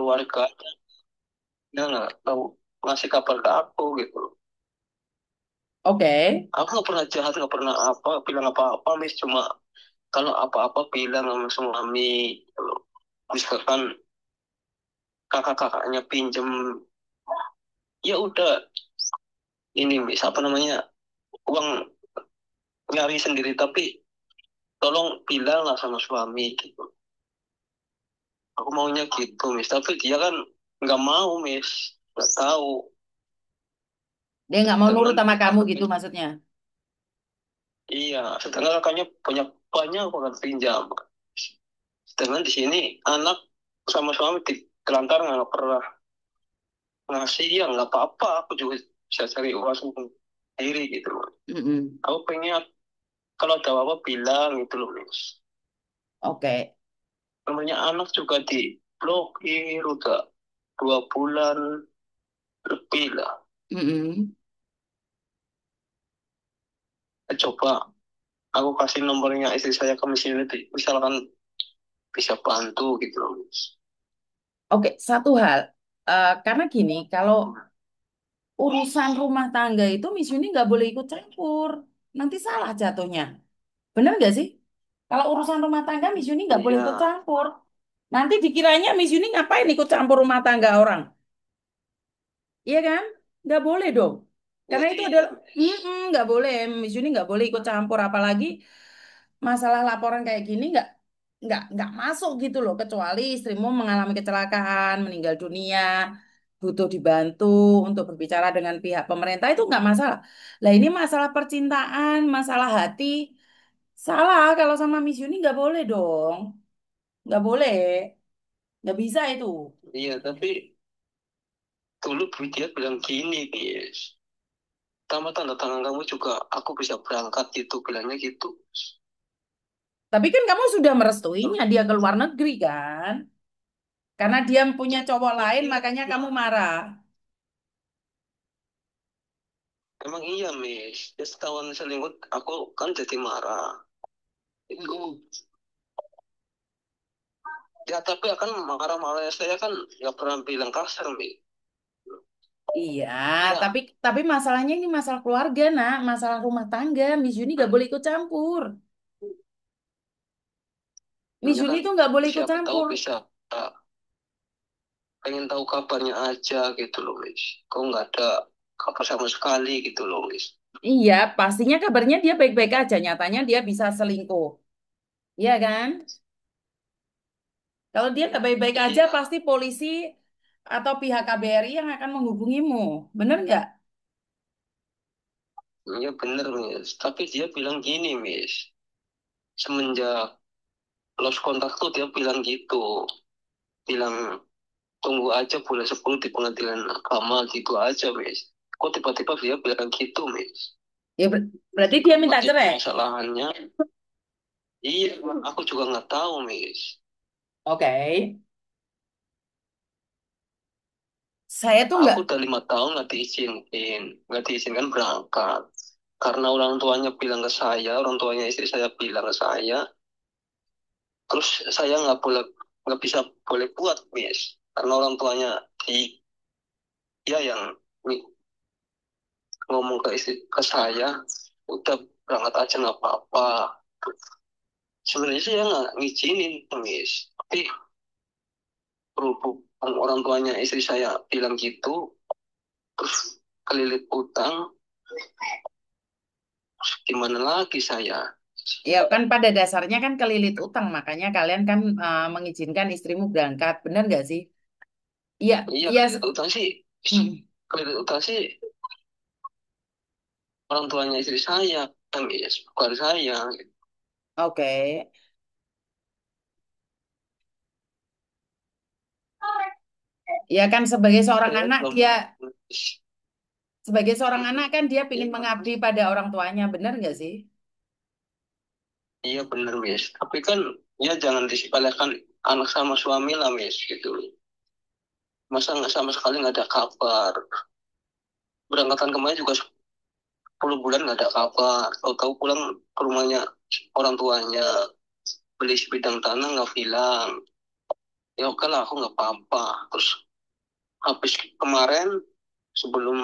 keluarga dia nggak tahu ngasih kabar ke aku gitu. Oke. Aku nggak pernah jahat, nggak pernah apa bilang apa-apa, Miss. Cuma kalau apa-apa bilang sama suami. Gitu. Misalkan kakak-kakaknya pinjem, ya udah ini Miss, apa namanya, uang nyari sendiri, tapi tolong bilang lah sama suami gitu. Aku maunya gitu, Miss. Tapi dia kan nggak mau, Miss. Nggak tahu. Dia nggak mau nurut Sedangkan sama kamu gitu kakaknya, maksudnya. iya, sedangkan kakaknya banyak banyak banget pinjam. Sedangkan di sini anak sama suami di telantar nggak pernah ngasih, ya nggak apa-apa. Aku juga bisa cari uang sendiri gitu loh. Mm-mm. Aku pengen kalau ada apa-apa bilang gitu loh, Miss. Oke. Namanya anak juga di blokir udah 2 bulan lebih lah. Mm-mm. Coba aku kasih nomornya istri saya ke mesin ini, misalkan bisa bantu gitu loh, Miss. Oke, satu hal. Karena gini, kalau urusan rumah tangga itu Miss Yuni nggak boleh ikut campur. Nanti salah jatuhnya. Bener nggak sih? Kalau urusan rumah tangga Miss Yuni nggak boleh ikut Iya, campur. Nanti dikiranya Miss Yuni ngapain ikut campur rumah tangga orang? Iya kan? Nggak boleh dong. iya Karena itu sih. adalah, nggak boleh. Miss Yuni nggak boleh ikut campur. Apalagi masalah laporan kayak gini nggak masuk gitu loh. Kecuali istrimu mengalami kecelakaan, meninggal dunia, butuh dibantu untuk berbicara dengan pihak pemerintah itu nggak masalah. Lah ini masalah percintaan, masalah hati. Salah kalau sama Miss Yuni nggak boleh dong. Nggak boleh. Nggak bisa itu. Iya, tapi dulu dia bilang gini, Miss. Sama tanda tangan kamu juga aku bisa berangkat gitu, bilangnya gitu. Tapi kan kamu sudah merestuinya dia ke luar negeri kan? Karena dia punya cowok lain, makanya kamu marah. Emang iya, Miss. Dia setahun selingkuh, aku kan jadi marah. Itu. Ya, tapi akan marah-marah saya kan nggak pernah bilang kasar, Miss. Iya, Iya, tapi masalahnya ini masalah keluarga, nak, masalah rumah tangga. Miss Yuni nggak boleh ikut campur. Miss ya Yuni kan tuh nggak boleh ikut siapa tahu campur. bisa pengen tahu kabarnya aja gitu loh, Miss. Kok nggak ada kabar sama sekali gitu loh, Miss. Iya, pastinya kabarnya dia baik-baik aja. Nyatanya dia bisa selingkuh. Iya kan? Kalau dia nggak baik-baik aja, Iya, pasti polisi atau pihak KBRI yang akan menghubungimu. Bener nggak? iya bener, Miss. Tapi dia bilang gini, Miss. Semenjak lost kontak tuh dia bilang gitu. Bilang tunggu aja bulan 10 di pengadilan agama gitu aja, Miss. Kok tiba-tiba dia bilang gitu, Miss? Ya berarti dia Apa minta sih cerai. permasalahannya? Iya, aku juga nggak tahu, Miss. Oke. Saya tuh Aku nggak. udah 5 tahun nggak diizinkan berangkat. Karena orang tuanya bilang ke saya, orang tuanya istri saya bilang ke saya, terus saya nggak bisa boleh buat, Miss. Karena orang tuanya dia yang ngomong ke istri ke saya, udah berangkat aja nggak apa-apa. Sebenarnya saya nggak ngizinin, Miss. Tapi berhubung orang tuanya istri saya bilang gitu, terus kelilit utang, terus gimana lagi saya? Ya kan pada dasarnya kan kelilit utang, makanya kalian kan mengizinkan istrimu berangkat, benar nggak sih? Iya, Iya, iya. kelilit utang sih, Hmm, kelilit utang sih orang tuanya istri saya, kan, Miss, bukan saya. oke. Ya kan sebagai seorang Saya anak belum, dia, sebagai seorang anak kan dia ingin mengabdi pada orang tuanya, benar nggak sih? iya bener, Miss. Tapi kan, ya jangan disepelekan anak sama suami lah, Miss, gitu. Masa nggak sama sekali nggak ada kabar. Berangkatan kemarin juga 10 bulan nggak ada kabar. Tahu-tahu pulang ke rumahnya orang tuanya, beli sebidang tanah nggak bilang. ya oke lah aku nggak apa-apa. Terus habis kemarin sebelum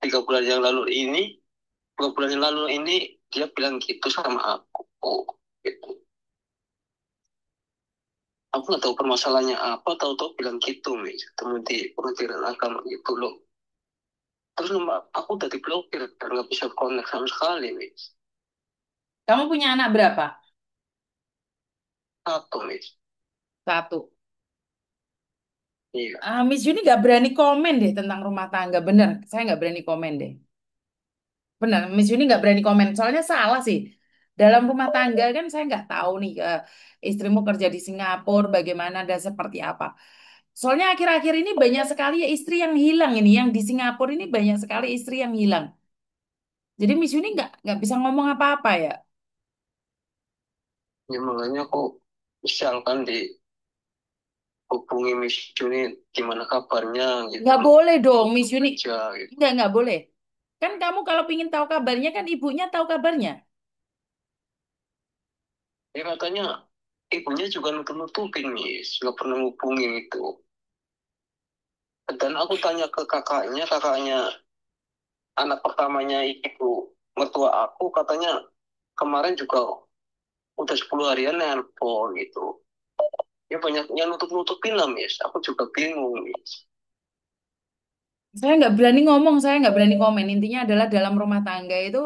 3 bulan yang lalu ini, 2 bulan yang lalu ini dia bilang gitu sama aku. Oh, gitu. Aku nggak tahu permasalahannya apa, tahu-tahu bilang gitu, Miss. Ketemu di pengadilan agama gitu loh. Terus nomor aku udah diblokir dan nggak bisa connect sama sekali, Miss. Kamu punya anak berapa? Satu, Miss. Satu. Iya. Miss Juni nggak berani komen deh tentang rumah tangga. Bener, saya nggak berani komen deh. Bener, Miss Juni nggak berani komen. Soalnya salah sih. Dalam rumah tangga kan saya nggak tahu nih istrimu kerja di Singapura bagaimana dan seperti apa. Soalnya akhir-akhir ini banyak sekali ya istri yang hilang ini, yang di Singapura ini banyak sekali istri yang hilang. Jadi Miss Juni nggak bisa ngomong apa-apa ya. Ya makanya aku misalkan dihubungi Miss Juni gimana kabarnya gitu Nggak loh. boleh dong, Untuk Miss Juni. kerja gitu. Nggak boleh. Kan kamu kalau pingin tahu kabarnya kan ibunya tahu kabarnya. Ya katanya ibunya juga nutup-nutupin, Miss. Nggak pernah hubungin itu. Dan aku tanya ke kakaknya anak pertamanya ibu mertua aku, katanya kemarin juga udah 10 harian nelpon gitu. Ya banyak yang nutup-nutupin lah, Miss. Aku juga bingung, Miss. Saya nggak berani ngomong, saya nggak berani komen. Intinya adalah dalam rumah tangga itu,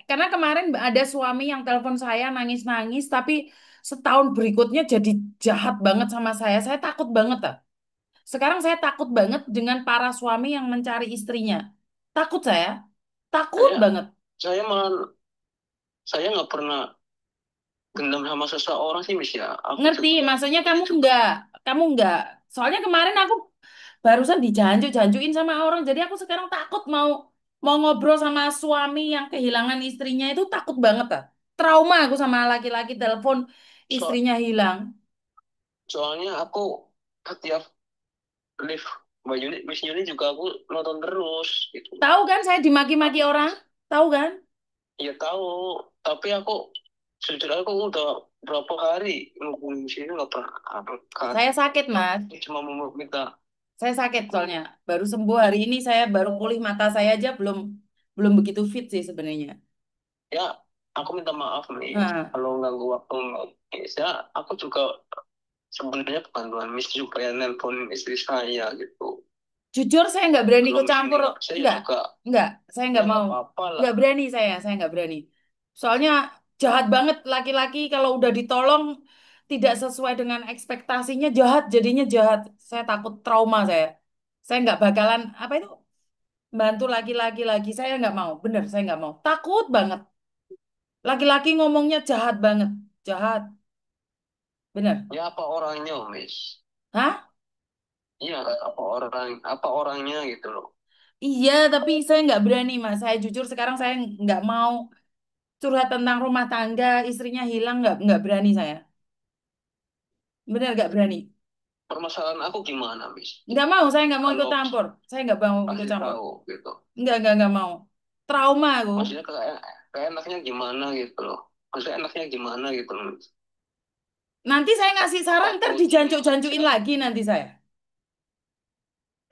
karena kemarin ada suami yang telepon saya nangis-nangis, tapi setahun berikutnya jadi jahat banget sama saya. Saya takut banget, ah. Sekarang saya takut banget dengan para suami yang mencari istrinya. Takut saya, takut Saya, banget. saya malah, saya nggak pernah dendam sama seseorang sih, Miss ya. Aku Ngerti, juga, maksudnya ini kamu juga, enggak. Soalnya kemarin aku barusan dijanjuk-janjuin sama orang, jadi aku sekarang takut mau mau ngobrol sama suami yang kehilangan istrinya itu takut banget ah. Trauma aku sama laki-laki telepon so, istrinya hilang. soalnya aku setiap live Mbak Yuni, Miss Yuni juga aku nonton terus gitu. Tahu kan saya dimaki-maki Aku orang? Tahu kan? ya tahu, tapi aku jujur aku udah berapa hari ngubungin sini nggak pernah angkat. Saya sakit, Aku Mas. cuma mau minta, Saya sakit soalnya. Baru sembuh hari ini, saya baru pulih mata saya aja belum belum begitu fit sih sebenarnya. ya aku minta maaf nih Nah, kalau ganggu waktu Miss. Ya aku juga sebenarnya bukan Tuhan Miss supaya nelponin istri saya gitu. jujur saya nggak berani Belum ikut ini campur. saya Nggak, juga nggak. Saya ya nggak nggak mau. apa-apa lah. Nggak berani saya nggak berani. Soalnya jahat banget laki-laki kalau udah ditolong tidak sesuai dengan ekspektasinya jahat, jadinya jahat. Saya takut trauma saya. Saya nggak bakalan apa itu bantu laki-laki lagi. Saya nggak mau. Bener, saya nggak mau. Takut banget. Laki-laki ngomongnya jahat banget, jahat. Bener. Ya apa orangnya Miss? Hah? Iya apa orangnya gitu loh. Iya, tapi saya nggak berani, Mas. Saya jujur sekarang saya nggak mau curhat tentang rumah tangga, istrinya hilang, nggak berani saya. Bener nggak berani. Permasalahan aku gimana Miss? Nggak mau, saya nggak mau ikut Kalau campur. Saya nggak mau ikut kasih campur. tahu gitu. Nggak mau. Trauma aku. Maksudnya kayak enaknya gimana gitu loh. Maksudnya enaknya gimana gitu loh. Miss. Nanti saya ngasih saran, ntar Takut ini dijancuk-jancuin aja. lagi nanti saya.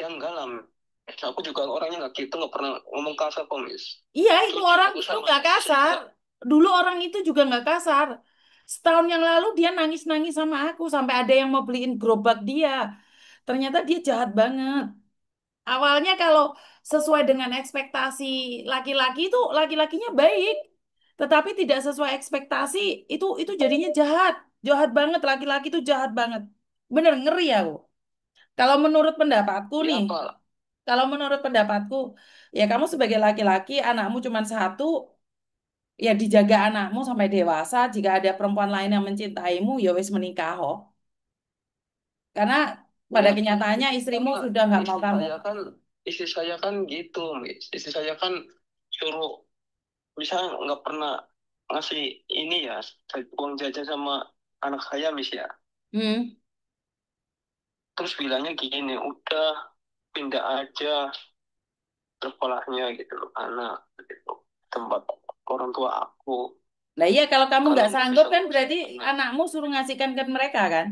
Ya enggak lah. Miss. Aku juga orangnya nggak gitu, nggak pernah ngomong kasar kok Miss. Iya, itu Jujur orang aku itu sama nggak istri kasar. saya. Dulu orang itu juga nggak kasar. Setahun yang lalu dia nangis-nangis sama aku sampai ada yang mau beliin gerobak dia. Ternyata dia jahat banget. Awalnya kalau sesuai dengan ekspektasi laki-laki itu laki-lakinya baik, tetapi tidak sesuai ekspektasi itu jadinya jahat. Jahat banget laki-laki itu jahat banget. Bener ngeri aku. Kalau menurut pendapatku Ya nih, apa? kalau menurut pendapatku, ya kamu sebagai laki-laki, anakmu cuma satu, ya dijaga anakmu sampai dewasa. Jika ada perempuan lain yang mencintaimu, ya wis menikah, oh. Karena pada Ya kenyataannya istrimu karena sudah nggak mau istri kamu. saya kan istri saya kan gitu, Miss. Istri saya kan suruh misalnya nggak pernah ngasih ini ya uang jajan sama anak saya, Miss ya. Hmm. Terus bilangnya gini, udah pindah aja sekolahnya gitu loh, anak gitu tempat orang tua aku. Nah iya kalau kamu Kalau nggak nggak sanggup bisa kan ngurusin berarti anak, anakmu suruh ngasihkan ke mereka kan?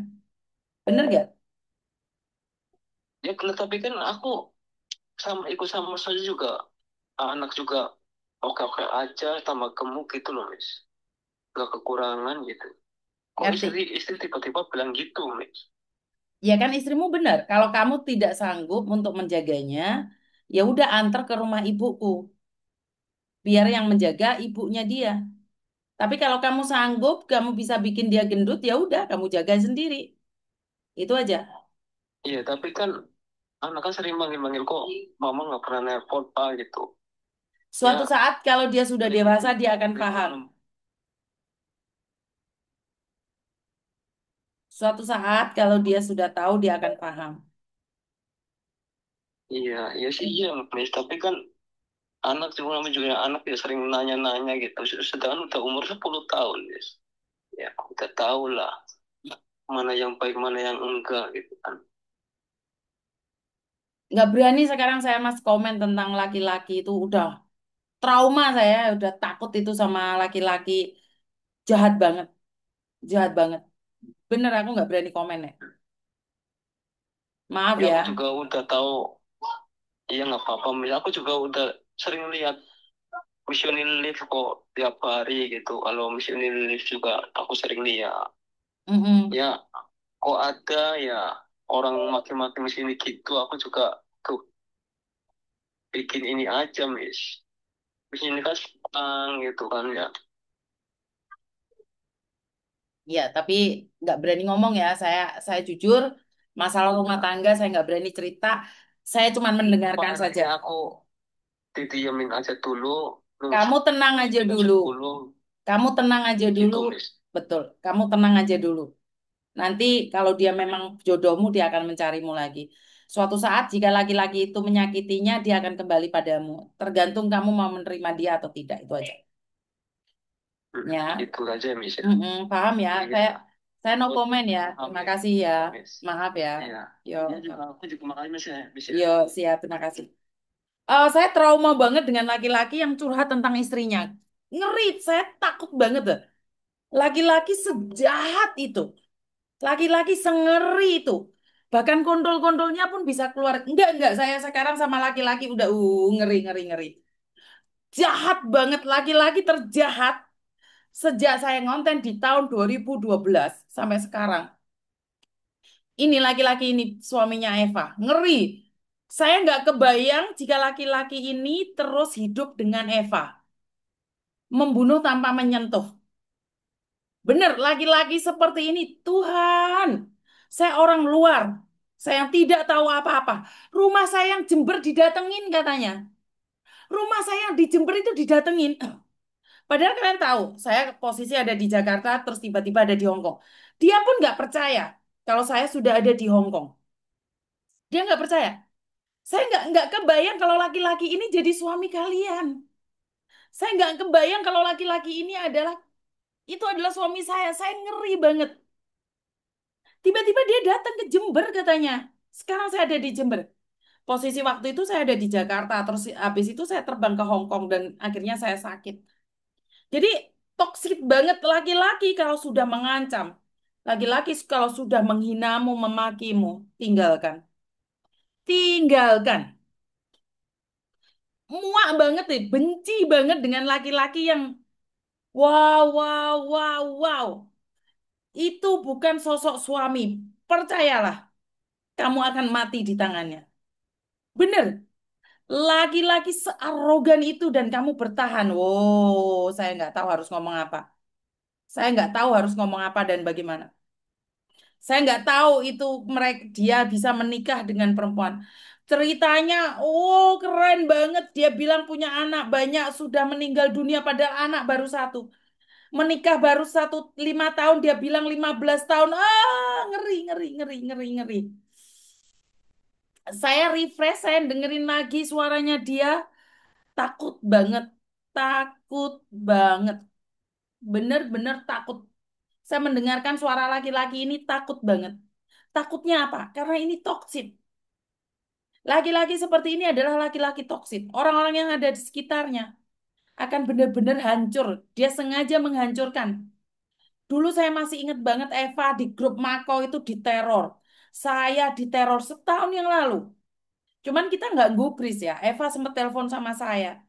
Bener gak? Ya benar, tapi kan aku sama ikut sama saja juga, anak juga oke oke aja, tambah gemuk gitu loh Miss, gak kekurangan gitu. Kok Ngerti? istri istri tiba-tiba bilang gitu Miss? Ya kan istrimu benar. Kalau kamu tidak sanggup untuk menjaganya, ya udah antar ke rumah ibuku. Biar yang menjaga ibunya dia. Tapi kalau kamu sanggup, kamu bisa bikin dia gendut, ya udah kamu jaga sendiri. Itu aja. Iya tapi kan anak kan sering manggil-manggil, kok mama nggak pernah nelpon pak gitu. Ya Suatu saat kalau dia sudah itu dewasa, dia akan paham. belum. Suatu saat kalau dia sudah tahu, dia akan paham. Iya iya sih iya Miss, tapi kan anak juga namanya juga anak ya sering nanya-nanya gitu. Sedangkan udah umur 10 tahun Miss. Ya udah tahu lah mana yang baik mana yang enggak gitu kan. Nggak berani sekarang saya mas komen tentang laki-laki itu udah trauma saya, udah takut itu sama laki-laki. Jahat banget, jahat banget. Bener aku nggak berani komen ya. Maaf Ya aku ya. juga udah tahu. Iya nggak apa-apa Miss. Aku juga udah sering lihat Mission Live kok tiap hari gitu. Kalau Mission Live juga aku sering lihat. Mm-mm. Ya kok ada ya orang maki-maki mesin gitu, aku juga tuh bikin ini aja Miss. Mesin ini kan senang gitu kan ya. Ya, tapi nggak berani ngomong ya. Saya jujur, masalah rumah tangga saya nggak berani cerita. Saya cuma mendengarkan saja. Makanya aku didiamin aja dulu, terus Kamu tenang aja umur dulu. 10 Kamu tenang aja dulu. gitu Miss. Betul. Kamu tenang aja dulu. Nanti kalau dia memang jodohmu, dia akan mencarimu lagi. Suatu saat jika laki-laki itu menyakitinya, dia akan kembali padamu. Tergantung kamu mau menerima dia atau tidak. Itu aja. Ya, Itu aja Miss ya. mm-mm, paham ya. Iya. Saya no Oh, comment ya. oke Terima kasih ya. Miss. Maaf ya. Iya. Yo, Iya juga aku juga makasih Miss ya Miss ya. yo, siap. Terima kasih. Saya trauma banget dengan laki-laki yang curhat tentang istrinya. Ngeri, saya takut banget deh. Laki-laki sejahat itu. Laki-laki sengeri itu. Bahkan kondol-kondolnya pun bisa keluar. Enggak. Saya sekarang sama laki-laki udah ngeri, ngeri, ngeri. Jahat banget. Laki-laki terjahat sejak saya ngonten di tahun 2012 sampai sekarang. Ini laki-laki ini suaminya Eva. Ngeri. Saya nggak kebayang jika laki-laki ini terus hidup dengan Eva. Membunuh tanpa menyentuh. Benar, laki-laki seperti ini. Tuhan, saya orang luar. Saya yang tidak tahu apa-apa. Rumah saya yang Jember didatengin katanya. Rumah saya yang di Jember itu didatengin. Padahal kalian tahu, saya posisi ada di Jakarta, terus tiba-tiba ada di Hong Kong. Dia pun nggak percaya kalau saya sudah ada di Hong Kong. Dia nggak percaya. Saya nggak kebayang kalau laki-laki ini jadi suami kalian. Saya nggak kebayang kalau laki-laki ini adalah itu adalah suami saya. Saya ngeri banget. Tiba-tiba dia datang ke Jember katanya. Sekarang saya ada di Jember. Posisi waktu itu saya ada di Jakarta. Terus habis itu saya terbang ke Hong Kong dan akhirnya saya sakit. Jadi toksik banget laki-laki kalau sudah mengancam. Laki-laki kalau sudah menghinamu, memakimu, tinggalkan. Tinggalkan. Muak banget deh, benci banget dengan laki-laki yang wow, wow, wow, wow. Itu bukan sosok suami. Percayalah, kamu akan mati di tangannya. Bener, laki-laki searogan itu dan kamu bertahan. Wow, saya nggak tahu harus ngomong apa. Saya nggak tahu harus ngomong apa dan bagaimana. Saya nggak tahu itu mereka dia bisa menikah dengan perempuan. Ceritanya, oh keren banget. Dia bilang punya anak banyak, sudah meninggal dunia padahal anak baru satu. Menikah baru 5 tahun, dia bilang 15 tahun. Ah, ngeri, ngeri, ngeri, ngeri, ngeri. Saya refresh, saya dengerin lagi suaranya dia. Takut banget, takut banget. Bener-bener takut. Saya mendengarkan suara laki-laki ini takut banget. Takutnya apa? Karena ini toksik. Laki-laki seperti ini adalah laki-laki toksik. Orang-orang yang ada di sekitarnya akan benar-benar hancur. Dia sengaja menghancurkan. Dulu saya masih ingat banget Eva di grup Mako itu diteror. Saya diteror setahun yang lalu. Cuman kita nggak gubris ya. Eva sempat telepon sama saya.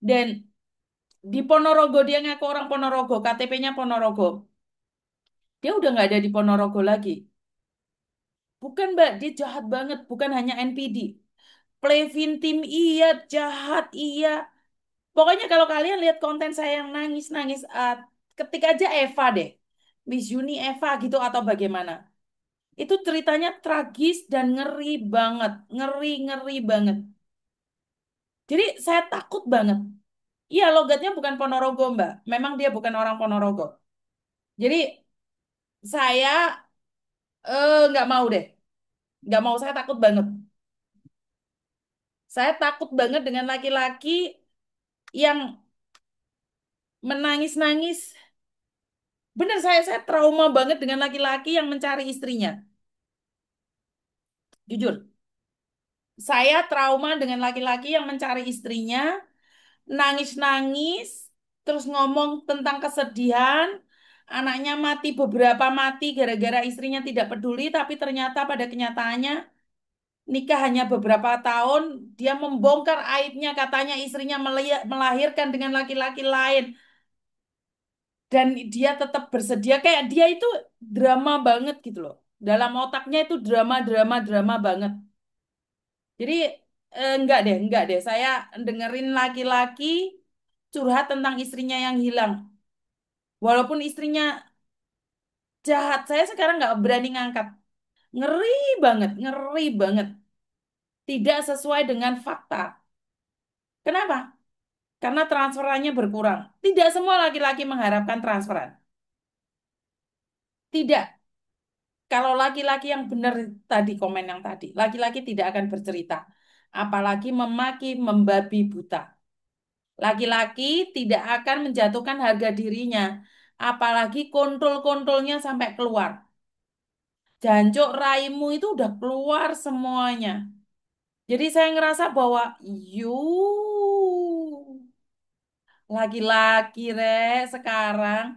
Dan di Ponorogo, dia ngaku orang Ponorogo, KTP-nya Ponorogo. Dia udah nggak ada di Ponorogo lagi. Bukan Mbak, dia jahat banget. Bukan hanya NPD. Plevin Tim iya, jahat iya. Pokoknya kalau kalian lihat konten saya yang nangis-nangis, ketik aja Eva deh. Miss Juni Eva gitu atau bagaimana. Itu ceritanya tragis dan ngeri banget. Ngeri-ngeri banget. Jadi saya takut banget. Iya, logatnya bukan Ponorogo, Mbak. Memang dia bukan orang Ponorogo. Jadi saya nggak mau deh. Nggak mau, saya takut banget. Saya takut banget dengan laki-laki yang menangis-nangis. Bener, saya trauma banget dengan laki-laki yang mencari istrinya. Jujur, saya trauma dengan laki-laki yang mencari istrinya, nangis-nangis, terus ngomong tentang kesedihan, anaknya mati, beberapa mati gara-gara istrinya tidak peduli, tapi ternyata pada kenyataannya nikah hanya beberapa tahun, dia membongkar aibnya, katanya istrinya melahirkan dengan laki-laki lain, dan dia tetap bersedia, kayak dia itu drama banget gitu loh. Dalam otaknya itu drama, drama, drama banget. Jadi enggak deh. Saya dengerin laki-laki curhat tentang istrinya yang hilang. Walaupun istrinya jahat, saya sekarang nggak berani ngangkat. Ngeri banget, ngeri banget. Tidak sesuai dengan fakta. Kenapa? Karena transferannya berkurang. Tidak semua laki-laki mengharapkan transferan. Tidak. Kalau laki-laki yang benar tadi, komen yang tadi, laki-laki tidak akan bercerita. Apalagi memaki, membabi buta. Laki-laki tidak akan menjatuhkan harga dirinya, apalagi kontrol-kontrolnya sampai keluar. Jancuk raimu itu udah keluar semuanya. Jadi saya ngerasa bahwa you laki-laki sekarang,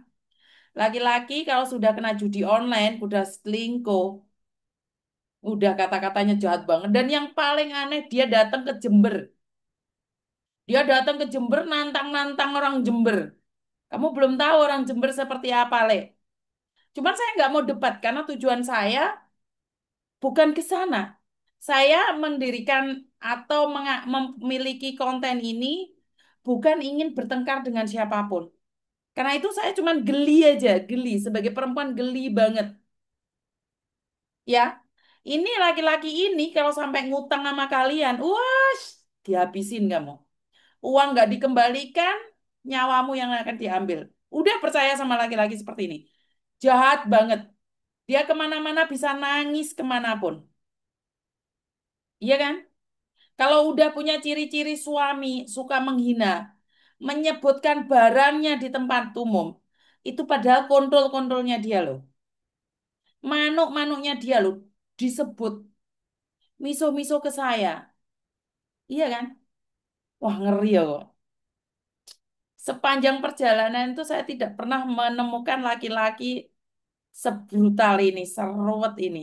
laki-laki kalau sudah kena judi online, udah selingkuh, udah kata-katanya jahat banget. Dan yang paling aneh dia datang ke Jember. Dia datang ke Jember nantang-nantang orang Jember. Kamu belum tahu orang Jember seperti apa, Le. Cuman saya nggak mau debat karena tujuan saya bukan ke sana. Saya mendirikan atau memiliki konten ini bukan ingin bertengkar dengan siapapun. Karena itu saya cuman geli aja, geli. Sebagai perempuan geli banget. Ya, ini laki-laki ini kalau sampai ngutang sama kalian, wah, dihabisin kamu. Uang nggak dikembalikan, nyawamu yang akan diambil. Udah percaya sama laki-laki seperti ini. Jahat banget. Dia kemana-mana bisa nangis kemanapun. Iya kan? Kalau udah punya ciri-ciri suami, suka menghina, menyebutkan barangnya di tempat umum, itu padahal kontrol-kontrolnya dia loh. Manuk-manuknya dia loh. Disebut miso-miso ke saya. Iya kan? Wah, ngeri ya kok. Sepanjang perjalanan itu saya tidak pernah menemukan laki-laki sebrutal ini, seruwet ini.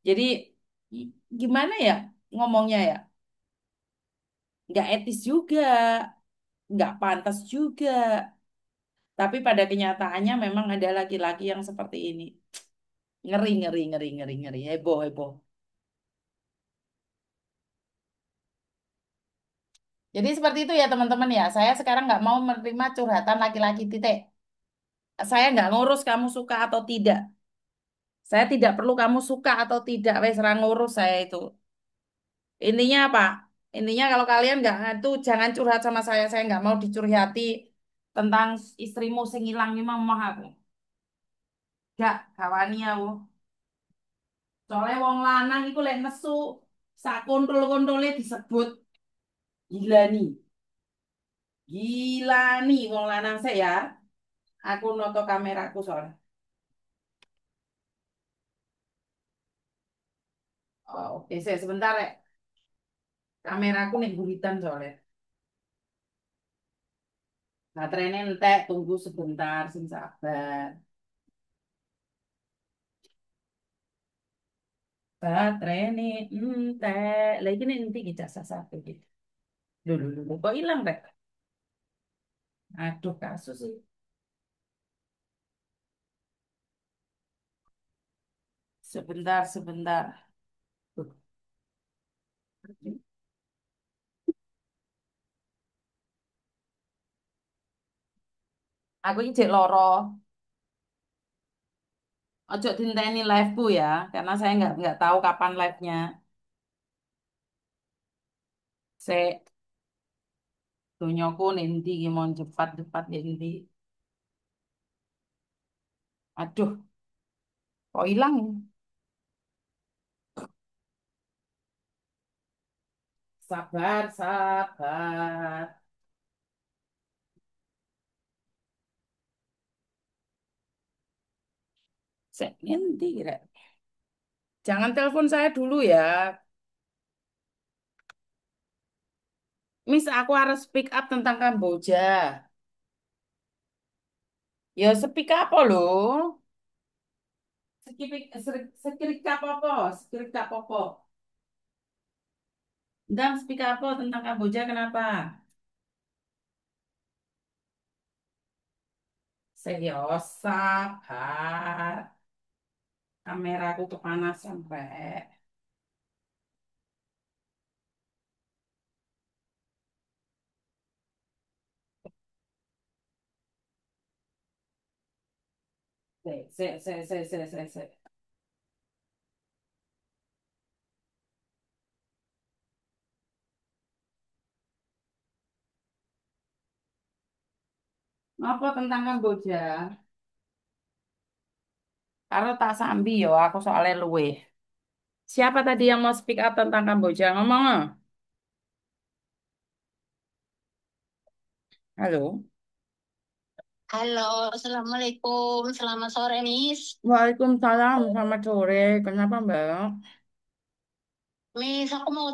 Jadi gimana ya ngomongnya ya? Nggak etis juga, nggak pantas juga. Tapi pada kenyataannya memang ada laki-laki yang seperti ini. Ngeri, ngeri, ngeri, ngeri, ngeri. Heboh, heboh. Jadi seperti itu ya teman-teman ya. Saya sekarang nggak mau menerima curhatan laki-laki titik. Saya nggak ngurus kamu suka atau tidak. Saya tidak perlu kamu suka atau tidak. Wes serang ngurus saya itu. Intinya apa? Intinya kalau kalian nggak itu jangan curhat sama saya. Saya nggak mau dicurhati tentang istrimu sing ilang ini mah aku. Gak, kawani aku. Soalnya wong lanang iku lek nesu sak kontrol-kontrole disebut gila nih. Gila nih wong lanang saya ya. Aku noto kameraku soalnya. Oh, oke, saya sebentar ya. Kameraku nih buritan soalnya. Baterainya entek, tunggu sebentar, sing sabar. Baterainya entek. Lagi ini nanti kita satu gitu. Dulu, kok hilang, Rek? Aduh, kasus sih. Sebentar, sebentar. Tuh. Aku ini cek loro. Ojo dinteni live-ku ya, karena saya nggak tahu kapan live-nya. Saya donyoku nanti gimana cepat-cepat nanti. Aduh, kok hilang? Sabar, sabar. Saya nanti kira. Jangan telepon saya dulu ya. Miss, aku harus speak up tentang Kamboja. Ya, speak apa loh? Skrip apa? Skrip apa? Ndang speak apa tentang Kamboja kenapa? Serius, sabar. Kameraku kepanasan, Rek. Sik. Apa tentang Kamboja? Karo tak sambi yo, aku soalnya luwe. Siapa tadi yang mau speak up tentang Kamboja? Ngomong ah. Halo. Halo, Assalamualaikum. Selamat sore, Miss. Waalaikumsalam, selamat sore. Kenapa, Mbak? Miss, aku mau